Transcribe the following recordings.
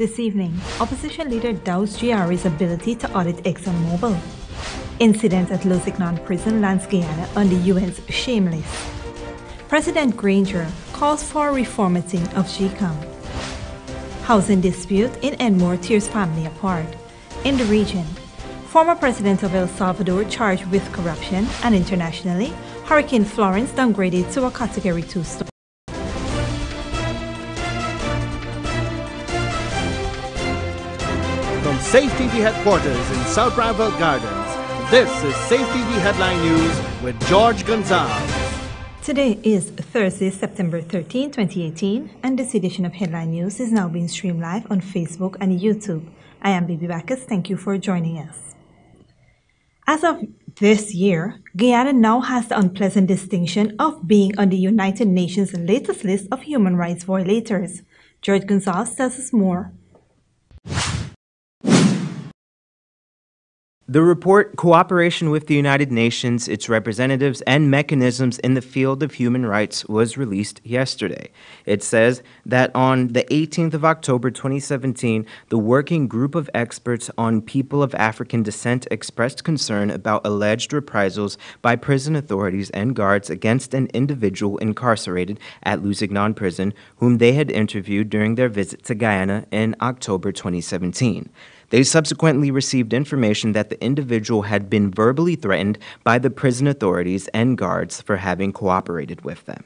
This evening, opposition leader doubts GRA's ability to audit ExxonMobil. Incident at Lusignan prison lands Guyana on the UN's shame list. President Granger calls for reformatting of GCOM. Housing dispute in Enmore tears family apart. In the region, former president of El Salvador charged with corruption, and internationally, Hurricane Florence downgraded to a Category 2 storm. From Safe TV headquarters in South Granville Gardens, this is Safe TV Headline News with George Gonzalez. Today is Thursday, September 13, 2018, and this edition of Headline News is now being streamed live on Facebook and YouTube. I am Bibi Bacchus. Thank you for joining us. As of this year, Guyana now has the unpleasant distinction of being on the United Nations' latest list of human rights violators. George Gonzalez tells us more. The report, Cooperation with the United Nations, its representatives, and mechanisms in the field of human rights, was released yesterday. It says that on the 18th of October 2017, the Working Group of Experts on People of African Descent expressed concern about alleged reprisals by prison authorities and guards against an individual incarcerated at Lusignan prison, whom they had interviewed during their visit to Guyana in October 2017. They subsequently received information that the individual had been verbally threatened by the prison authorities and guards for having cooperated with them.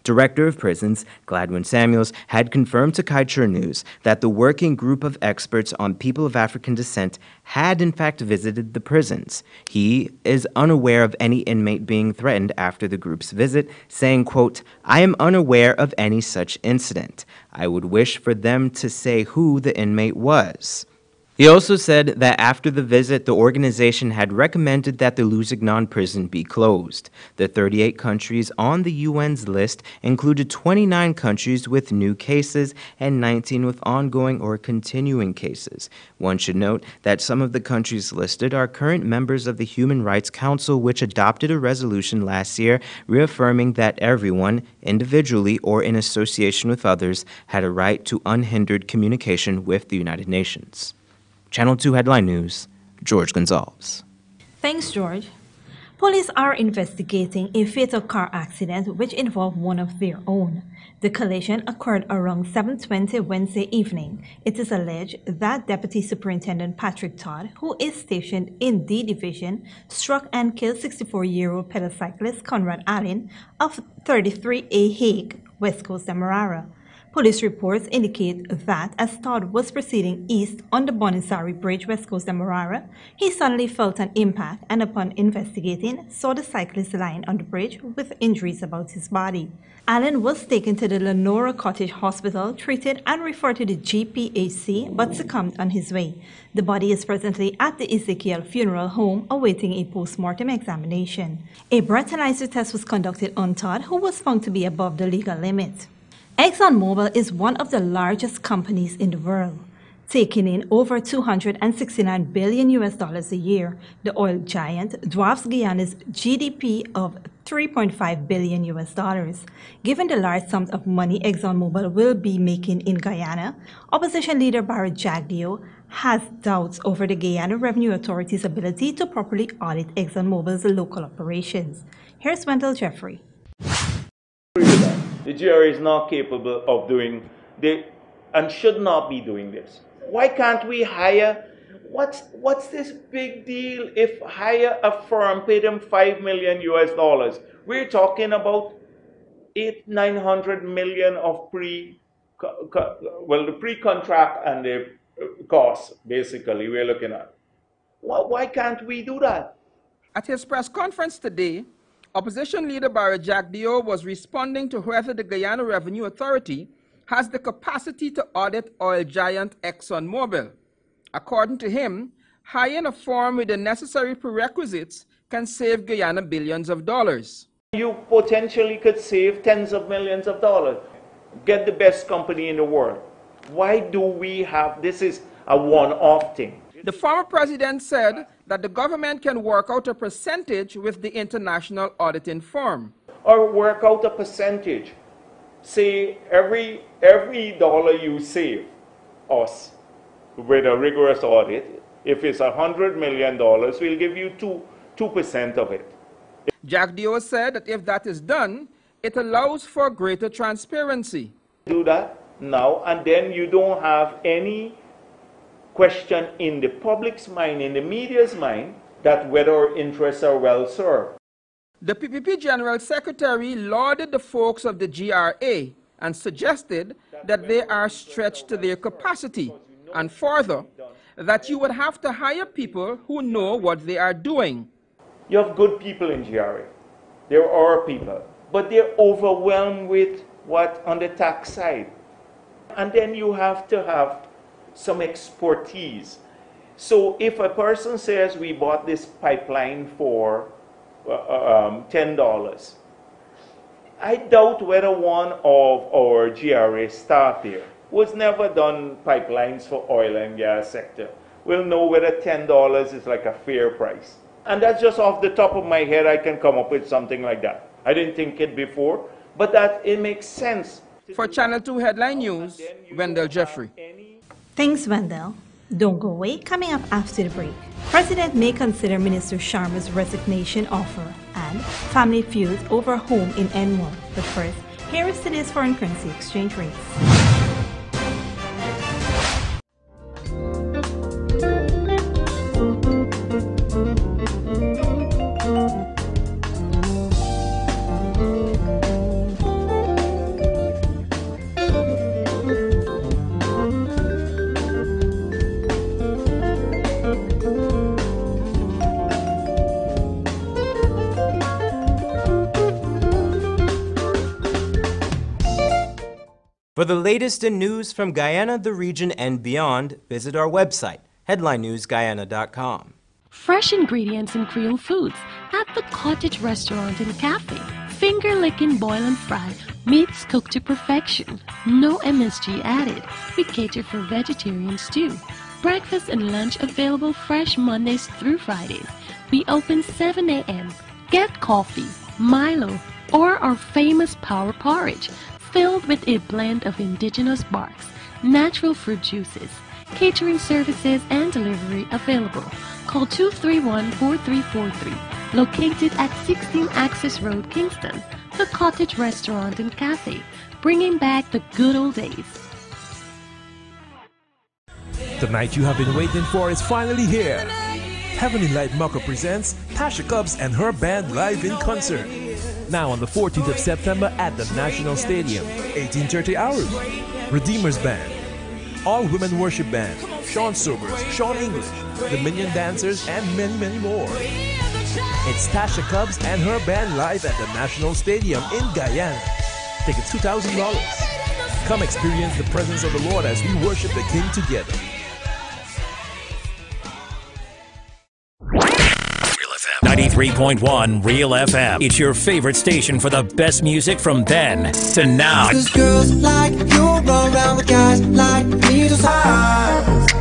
Director of Prisons, Gladwin Samuels, had confirmed to Kaichur News that the Working Group of Experts on People of African Descent had in fact visited the prisons. He is unaware of any inmate being threatened after the group's visit, saying, quote, "I am unaware of any such incident. I would wish for them to say who the inmate was." He also said that after the visit, the organization had recommended that the Lusignan prison be closed. The 38 countries on the UN's list included 29 countries with new cases and 19 with ongoing or continuing cases. One should note that some of the countries listed are current members of the Human Rights Council, which adopted a resolution last year reaffirming that everyone, individually or in association with others, had a right to unhindered communication with the United Nations. Channel 2 Headline News, George Gonzalez. Thanks, George. Police are investigating a fatal car accident which involved one of their own. The collision occurred around 7:20 Wednesday evening. It is alleged that Deputy Superintendent Patrick Todd, who is stationed in D Division, struck and killed 64-year-old pedal-cyclist Conrad Allen of 33A Hague, West Coast Demerara. Police reports indicate that as Todd was proceeding east on the Bonisari Bridge, West Coast Demerara, he suddenly felt an impact and upon investigating, saw the cyclist lying on the bridge with injuries about his body. Allen was taken to the Lenora Cottage Hospital, treated and referred to the GPHC, but succumbed on his way. The body is presently at the Ezekiel Funeral Home awaiting a post-mortem examination. A breathalyzer test was conducted on Todd, who was found to be above the legal limit. ExxonMobil is one of the largest companies in the world, taking in over $269 billion a year. The oil giant dwarfs Guyana's GDP of $3.5 billion. Given the large sums of money ExxonMobil will be making in Guyana, opposition leader Barry Jagdeo has doubts over the Guyana Revenue Authority's ability to properly audit ExxonMobil's local operations. Here's Wendell Jeffrey. The GRA is not capable of doing and should not be doing this. Why can't we hire? What's this big deal if hire a firm, pay them $5 million? We're talking about $800-900 million of the pre-contract and the costs, basically, we're looking at. Why can't we do that? At his press conference today, Opposition leader Barry Jagdeo was responding to whether the Guyana Revenue Authority has the capacity to audit oil giant ExxonMobil. According to him, hiring a firm with the necessary prerequisites can save Guyana billions of dollars. You potentially could save tens of millions of dollars. Get the best company in the world. Why do we have, this is a one-off thing. The former president said that the government can work out a percentage with the international auditing firm. Or work out a percentage. Say every dollar you save us, with a rigorous audit. If it's $100 million, we'll give you 2% of it. Jack Dio said that if that is done, it allows for greater transparency. Do that now, and then you don't have any question in the public's mind, in the media's mind, that whether our interests are well served. The PPP General Secretary lauded the folks of the GRA and suggested that they are stretched to their capacity, and further, that you would have to hire people who know what they are doing. You have good people in GRA. There are people, but they're overwhelmed with what on the tax side. And then you have to have some expertise. So if a person says we bought this pipeline for $10, I doubt whether one of our GRA staff here, who's never done pipelines for oil and gas sector, will know whether $10 is like a fair price. And that's just off the top of my head, I can come up with something like that. I didn't think it before, but that it makes sense. For Channel 2 Headline News, Wendell Jeffrey. Thanks, Wendell. Don't go away. Coming up after the break, President may consider Minister Sharma's resignation offer and family feuds over home in N1. But first, here is today's foreign currency exchange rates. For the latest in news from Guyana, the region, and beyond, visit our website, headlinenewsguyana.com. Fresh ingredients and Creole foods at the Cottage Restaurant and Cafe. Finger-licking boil and fry, meats cooked to perfection. No MSG added. We cater for vegetarians too. Breakfast and lunch available fresh Mondays through Fridays. We open 7 a.m. Get coffee, Milo, or our famous power porridge, filled with a blend of indigenous barks, natural fruit juices. Catering services and delivery available. Call 231-4343. Located at 16 Access Road, Kingston. The Cottage Restaurant and Cafe, bringing back the good old days. The night you have been waiting for is finally here. Heavenly Light Mako presents Tasha Cobbs and her band live in concert. Now on the 14th of September at the National Stadium, 18:30 hours. Redeemers Band, All Women Worship Band, Sean Sobers, Sean English, the Minion Dancers, and many, many more. It's Tasha Cobbs and her band live at the National Stadium in Guyana. Tickets $2,000. Come experience the presence of the Lord as we worship the King together. 93.1 Real FM. It's your favorite station for the best music from then to now. Cause girls like you run around with guys like me to size.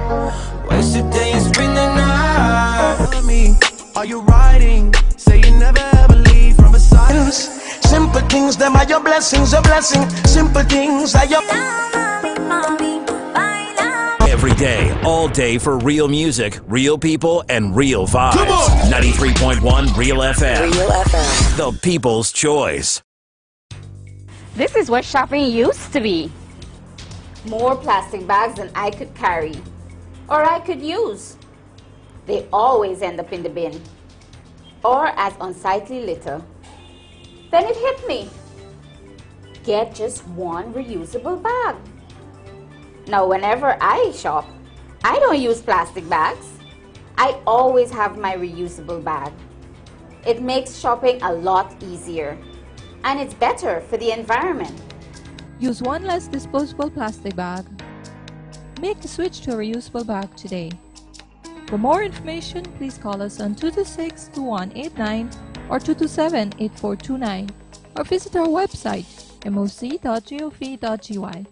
Waste your day and spend the night. Me, are you riding? Say you never ever leave from beside us. Simple things, them are your blessings, a blessing. Simple things are your Every day, all day for real music, real people, and real vibes. 93.1 Real FM. Real FM. The people's choice. This is what shopping used to be. More plastic bags than I could carry or I could use. They always end up in the bin or as unsightly litter. Then it hit me. Get just one reusable bag. Now, whenever I shop, I don't use plastic bags. I always have my reusable bag. It makes shopping a lot easier, and it's better for the environment. Use one less disposable plastic bag. Make the switch to a reusable bag today. For more information, please call us on 226-2189 or 227-8429 or visit our website moc.gov.gy.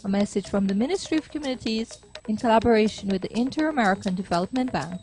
A message from the Ministry of Communities in collaboration with the Inter-American Development Bank.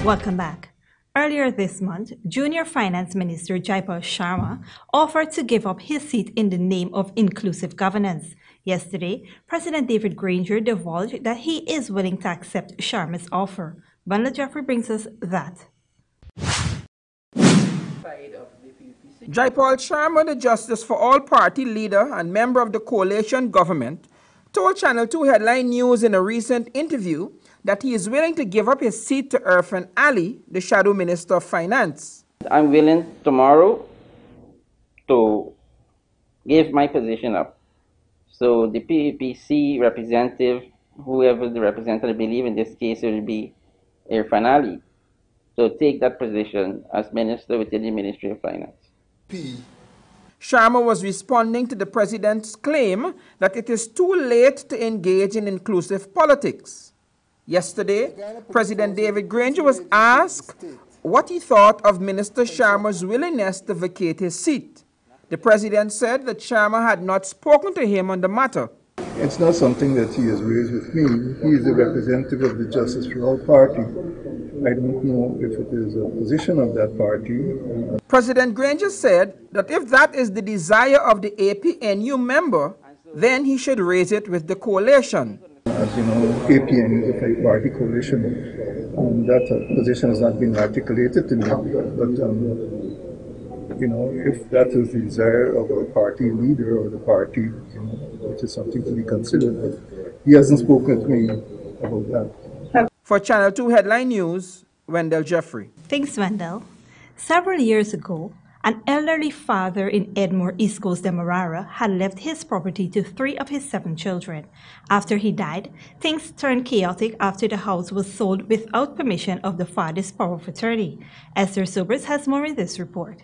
Welcome back. Earlier this month, Junior Finance Minister Jaipal Sharma offered to give up his seat in the name of inclusive governance. Yesterday, President David Granger divulged that he is willing to accept Sharma's offer. Bundle Jeffrey brings us that. Jaipal Sharma, the Justice for All party leader and member of the coalition government, told Channel 2 Headline News in a recent interview that he is willing to give up his seat to Irfan Ali, the Shadow Minister of Finance. I'm willing tomorrow to give my position up. So the PPC representative, whoever the representative, I believe in this case it will be Irfan Ali, so take that position as minister within the Ministry of Finance. Sharma was responding to the president's claim that it is too late to engage in inclusive politics. Yesterday, President David Granger was asked what he thought of Minister Sharma's willingness to vacate his seat. The president said that Sharma had not spoken to him on the matter. It's not something that he has raised with me. He is the representative of the Justice for All party. I don't know if it is a position of that party. President Granger said that if that is the desire of the APNU member, then he should raise it with the coalition. As you know, APN is a five-party coalition, and that position has not been articulated to me. But you know, if that is the desire of a party leader or the party, you know, which is something to be considered, but he hasn't spoken to me about that. For Channel 2 Headline News, Wendell Jeffrey. Thanks, Wendell. Several years ago, an elderly father in Edmore, East Coast, Demerara, had left his property to 3 of his 7 children. After he died, things turned chaotic after the house was sold without permission of the father's power of attorney. Esther Sobers has more in this report.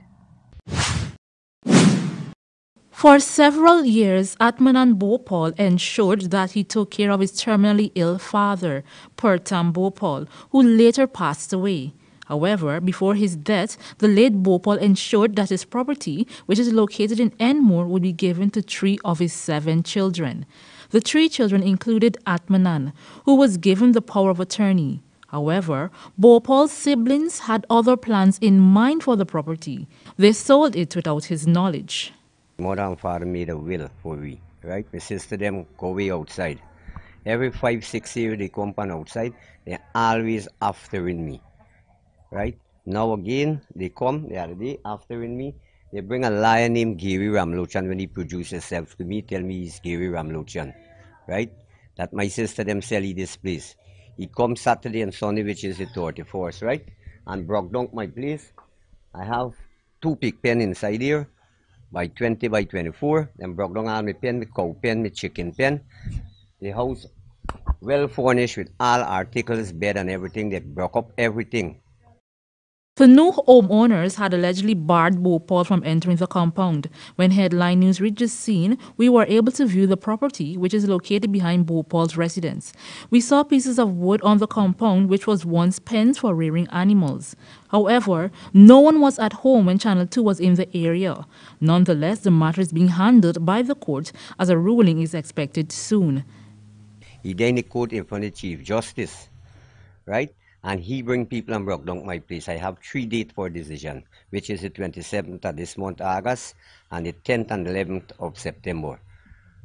For several years, Atmanan Bhopal ensured that he took care of his terminally ill father, Pertam Bhopal, who later passed away. However, before his death, the late Bhopal ensured that his property, which is located in Enmore, would be given to 3 of his 7 children. The 3 children included Atmanan, who was given the power of attorney. However, Bhopal's siblings had other plans in mind for the property. They sold it without his knowledge. Mother and father made a will for we, right? My sister them go way outside. Every 5-6 years they come on outside, they're always aftering me. Right? Now again, they come the other day aftering me. They bring a liar named Gary Ramlochan when he produced himself to me, tell me he's Gary Ramlochan. Right? That my sister them sell this place. He comes Saturday and Sunday, which is the 31st, right? And broke down my place. I have 2 pig pen inside here by 20 by 24. Then broke down all my pen, my cow pen, my chicken pen. The house well furnished with all articles, bed and everything. They broke up everything. The new homeowners had allegedly barred Bhopal from entering the compound. When Headline News reached the scene, we were able to view the property, which is located behind Bhopal's residence. We saw pieces of wood on the compound, which was once pens for rearing animals. However, no one was at home when Channel 2 was in the area. Nonetheless, the matter is being handled by the court as a ruling is expected soon. He then the court in front of the Chief Justice, right? And he bring people and broke down my place. I have 3 dates for decision, which is the 27th of this month, August, and the 10th and 11th of September.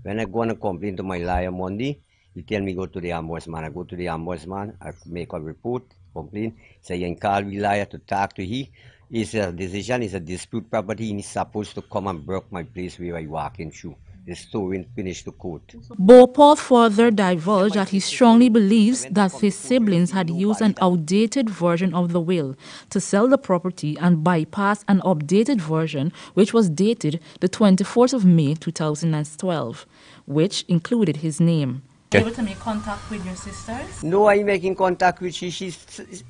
When I go and complain to my lawyer Monday, he tell me go to the ombudsman. I go to the ombudsman, I make a report, complain, say you can call the lawyer to talk to he. It's a decision, it's a dispute property, and he's supposed to come and broke my place where I walking through. The story finished the court. Bhopal further divulged that he strongly believes that his siblings had used an outdated version of the will to sell the property and bypass an updated version which was dated the 24th of May 2012, which included his name. Okay. Able to make contact with your sisters? No, I'm making contact with she.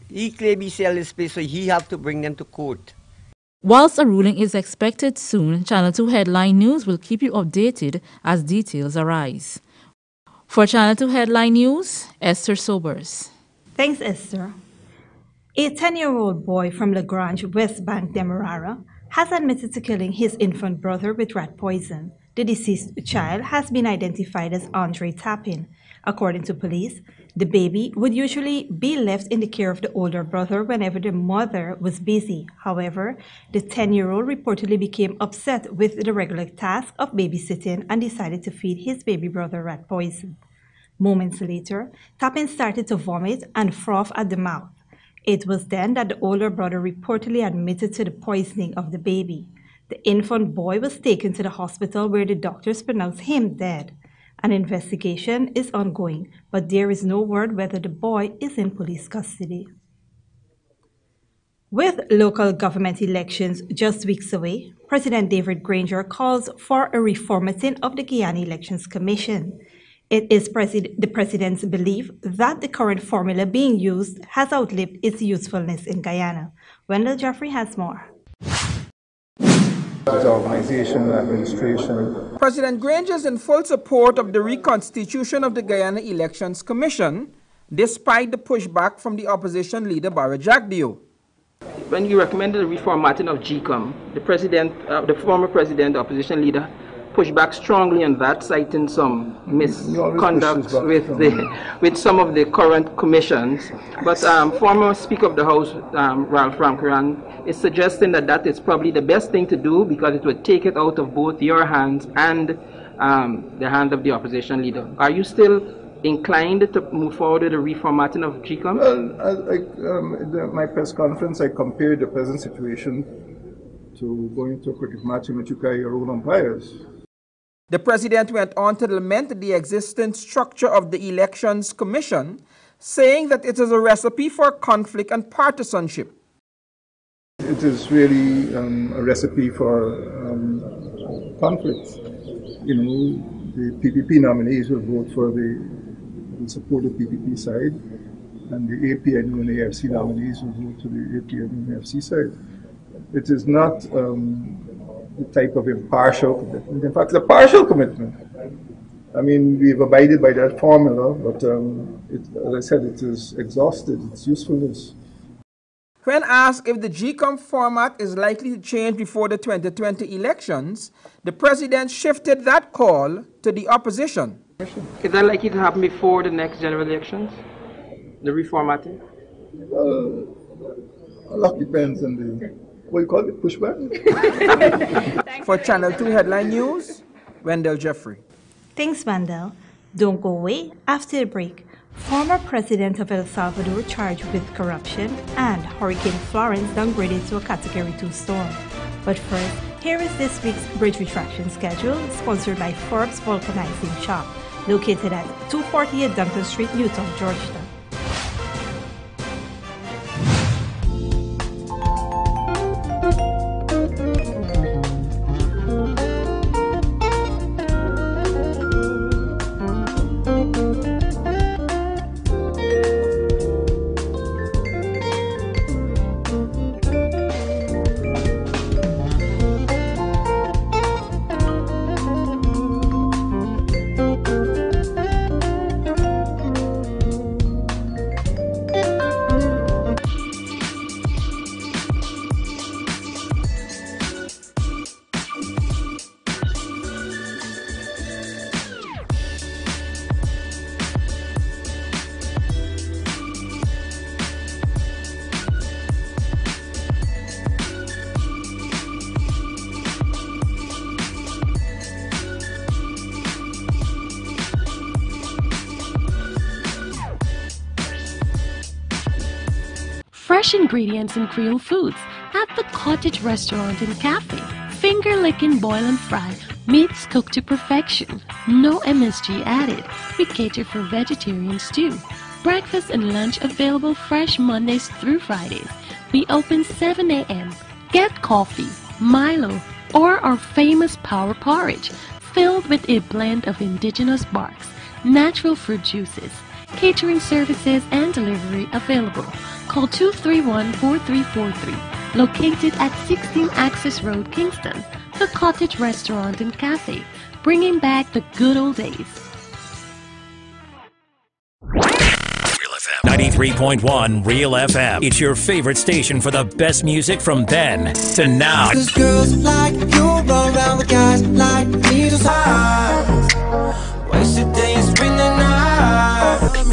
He claims he sell this place, so he have to bring them to court. Whilst a ruling is expected soon, Channel 2 Headline News will keep you updated as details arise. For Channel 2 Headline News, Esther Sobers. Thanks, Esther. A 10-year-old boy from Lagrange, West Bank, Demerara, has admitted to killing his infant brother with rat poison. The deceased child has been identified as Andre Tapin. According to police, the baby would usually be left in the care of the older brother whenever the mother was busy. However, the 10-year-old reportedly became upset with the regular task of babysitting and decided to feed his baby brother rat poison. Moments later, Tapin started to vomit and froth at the mouth. It was then that the older brother reportedly admitted to the poisoning of the baby. The infant boy was taken to the hospital where the doctors pronounced him dead. An investigation is ongoing, but there is no word whether the boy is in police custody. With local government elections just weeks away, President David Granger calls for a reformatting of the Guyana Elections Commission. It is the president's belief that the current formula being used has outlived its usefulness in Guyana. Wendell Jeffrey has more. Organization, administration. President Granger is in full support of the reconstitution of the Guyana Elections Commission, despite the pushback from the opposition leader Barra Jagdeo. When you recommended the reformatting of GCOM, the former president, the opposition leader, pushed back strongly on that, citing some misconduct with some of the current commissions. But former Speaker of the House, Ralph Ramkaran, is suggesting that that is probably the best thing to do because it would take it out of both your hands and the hand of the opposition leader. Are you still inclined to move forward with the reformatting of GCOM? Well, in my press conference, I compared the present situation to going to a cricket match in which you carry your own umpires. The president went on to lament the existing structure of the Elections Commission, saying that it is a recipe for conflict and partisanship. It is really a recipe for conflict. You know, the PPP nominees will vote for will support the PPP side, and the APNU and AFC nominees will vote to the APNU and AFC side. It is not the type of impartial commitment. In fact, it's a partial commitment. I mean, we've abided by that formula, but as I said, it is exhausted, its usefulness. When asked if the GCOM format is likely to change before the 2020 elections, the president shifted that call to the opposition. Is that likely to happen before the next general elections? The reformatting? A lot depends on the, what you call it, pushback? For Channel 2 Headline News, Wendell Jeffrey. Thanks, Wendell. Don't go away. After the break, former president of El Salvador charged with corruption and Hurricane Florence downgraded to a Category 2 storm. But first, here is this week's bridge retraction schedule, sponsored by Forbes Vulcanizing Shop, located at 248 Duncan Street, Newtown, Georgetown. Fresh ingredients and Creole foods at the Cottage Restaurant and Cafe. Finger-licking boil and fry, meats cooked to perfection. No MSG added. We cater for vegetarians too. Breakfast and lunch available fresh Mondays through Fridays. We open 7 a.m. Get coffee, Milo, or our famous power porridge, filled with a blend of indigenous barks, natural fruit juices. Catering services and delivery available. Call 231-4343. Located at 16 Access Road, Kingston. The Cottage Restaurant and Cafe. Bringing back the good old days. 93.1 Real FM. It's your favorite station for the best music from then to now. Cause girls like you run around with guys like me. Just wasted days, spend the night.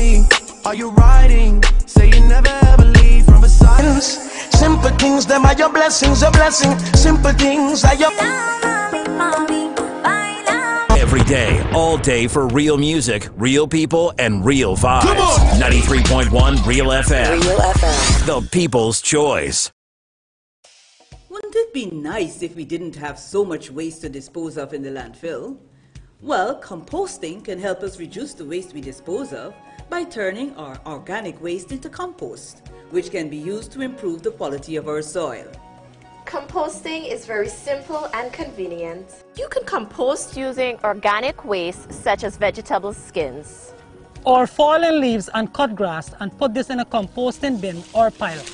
me. Are you riding? Say you never ever leave from beside us. Simple things, them are your blessings, a blessing. Simple things are your. Every day, all day for real music, real people, and real vibes. Come on! 93.1 Real FM. Real FM. The People's Choice. Wouldn't it be nice if we didn't have so much waste to dispose of in the landfill? Well, composting can help us reduce the waste we dispose of by turning our organic waste into compost, which can be used to improve the quality of our soil. Composting is very simple and convenient. You can compost using organic waste such as vegetable skins, or fallen leaves and cut grass and put this in a composting bin or pile.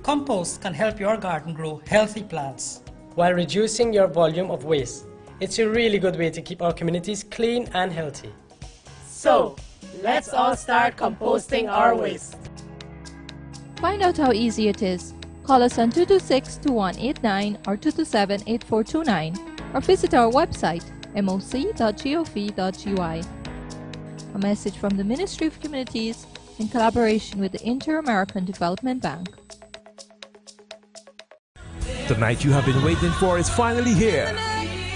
Compost can help your garden grow healthy plants while reducing your volume of waste. It's a really good way to keep our communities clean and healthy. So, let's all start composting our waste. Find out how easy it is. Call us on 226-2189 or 227-8429 or visit our website moc.gov.ui. A message from the Ministry of Communities in collaboration with the Inter-American Development Bank. The night you have been waiting for is finally here.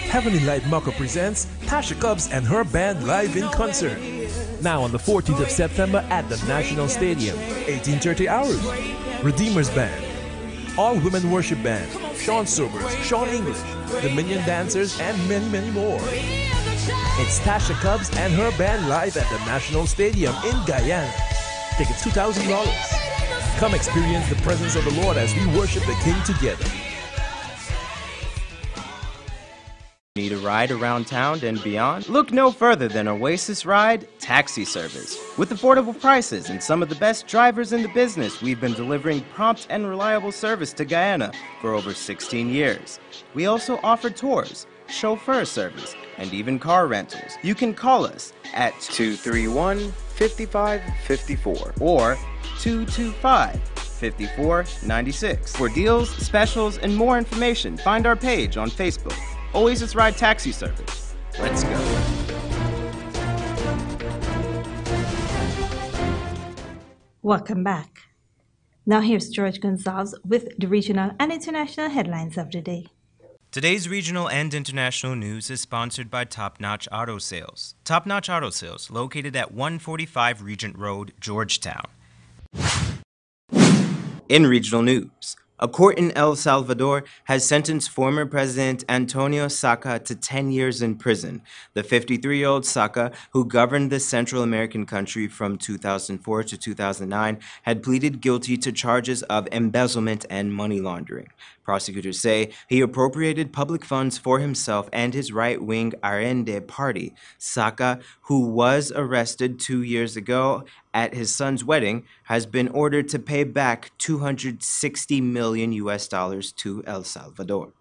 Heavenly Light Mucker presents Tasha Cobbs and her band live in concert. Now on the 14th of September at the National Stadium, 18:30 hours. Redeemers Band, All Women Worship Band, Sean Sobers, Sean English, the Minion Dancers, and many, many more. It's Tasha Cobbs and her band live at the National Stadium in Guyana. Tickets $2,000. Come experience the presence of the Lord as we worship the King together. Need a ride around town and beyond? Look no further than Oasis Ride Taxi Service. With affordable prices and some of the best drivers in the business, we've been delivering prompt and reliable service to Guyana for over 16 years. We also offer tours, chauffeur service, and even car rentals. You can call us at 231-5554 or 225-5496. For deals, specials, and more information, find our page on Facebook. Oasis Ride Taxi Service. Let's go. Welcome back. Now here's George Gonzalez with the regional and international headlines of the day. Today's regional and international news is sponsored by Top Notch Auto Sales. Top Notch Auto Sales, located at 145 Regent Road, Georgetown. In regional news, a court in El Salvador has sentenced former President Antonio Saca to 10 years in prison. The 53-year-old Saca, who governed the Central American country from 2004 to 2009, had pleaded guilty to charges of embezzlement and money laundering. Prosecutors say he appropriated public funds for himself and his right-wing Arende party. Saca, who was arrested 2 years ago at his son's wedding, has been ordered to pay back $260 million to El Salvador.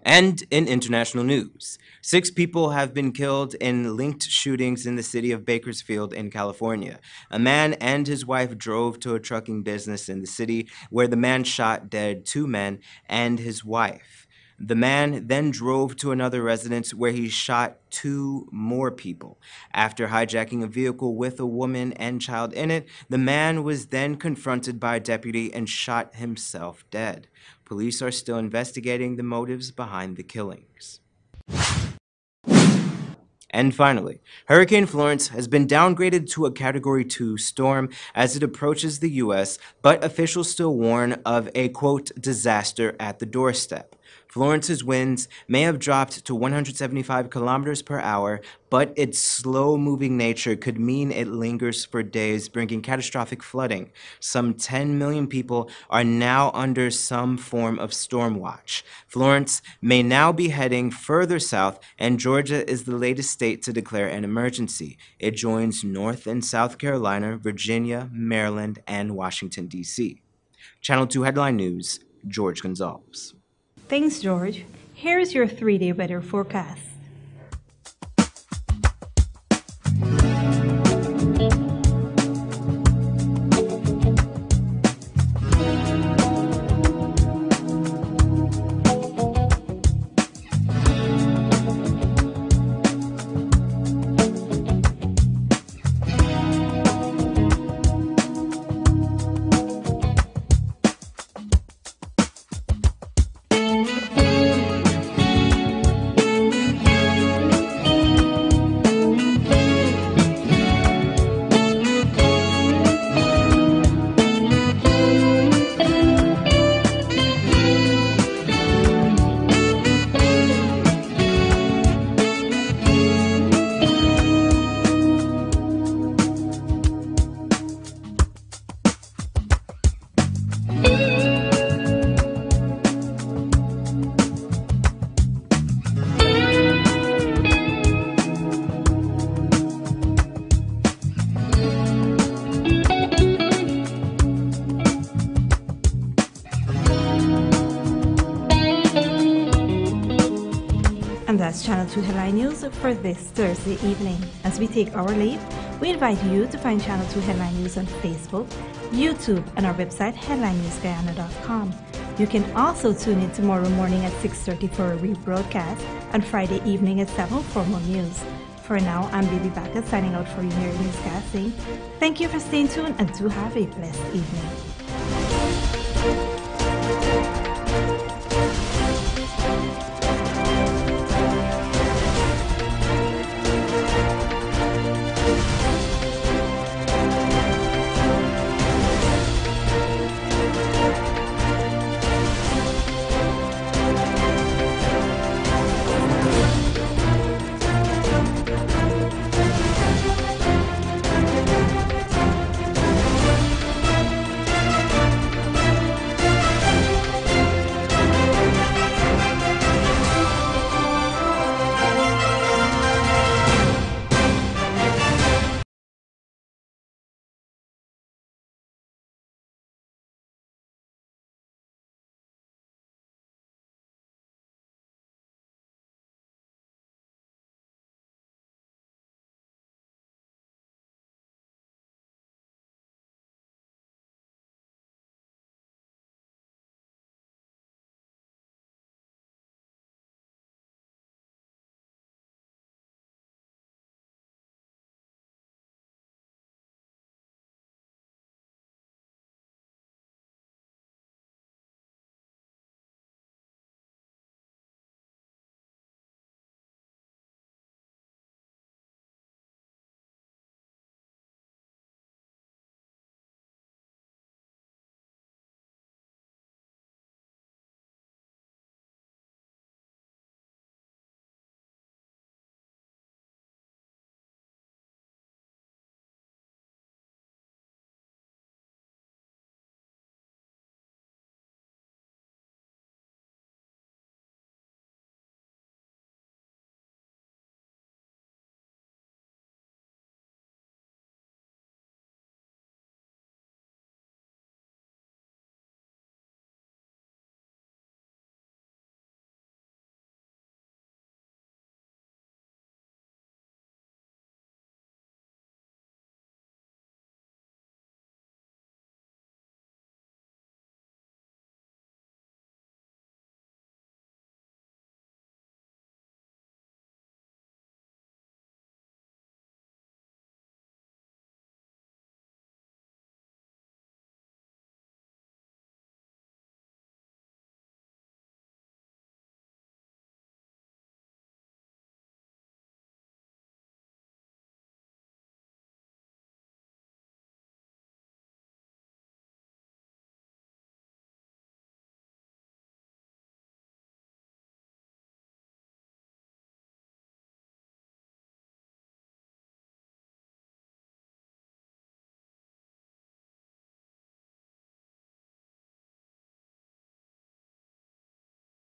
And in international news, 6 people have been killed in linked shootings in the city of Bakersfield in California. A man and his wife drove to a trucking business in the city where the man shot dead 2 men and his wife. The man then drove to another residence where he shot 2 more people. After hijacking a vehicle with a woman and child in it, the man was then confronted by a deputy and shot himself dead. Police are still investigating the motives behind the killings. And finally, Hurricane Florence has been downgraded to a Category 2 storm as it approaches the U.S., but officials still warn of a, quote, disaster at the doorstep. Florence's winds may have dropped to 175 kilometers per hour, but its slow-moving nature could mean it lingers for days, bringing catastrophic flooding. Some 10 million people are now under some form of storm watch. Florence may now be heading further south, and Georgia is the latest state to declare an emergency. It joins North and South Carolina, Virginia, Maryland, and Washington, D.C. Channel 2 Headline News, George Gonzalez. Thanks, George. Here's your 3-day weather forecast. that's Channel 2 Headline News for this Thursday evening. As we take our leave, we invite you to find Channel 2 Headline News on Facebook, YouTube, and our website, headlinenewsguyana.com. You can also tune in tomorrow morning at 6:30 for a rebroadcast and Friday evening at 7 for more news. For now, I'm Baby Backer signing out for you here in Newscasting. Thank you for staying tuned and do have a blessed evening.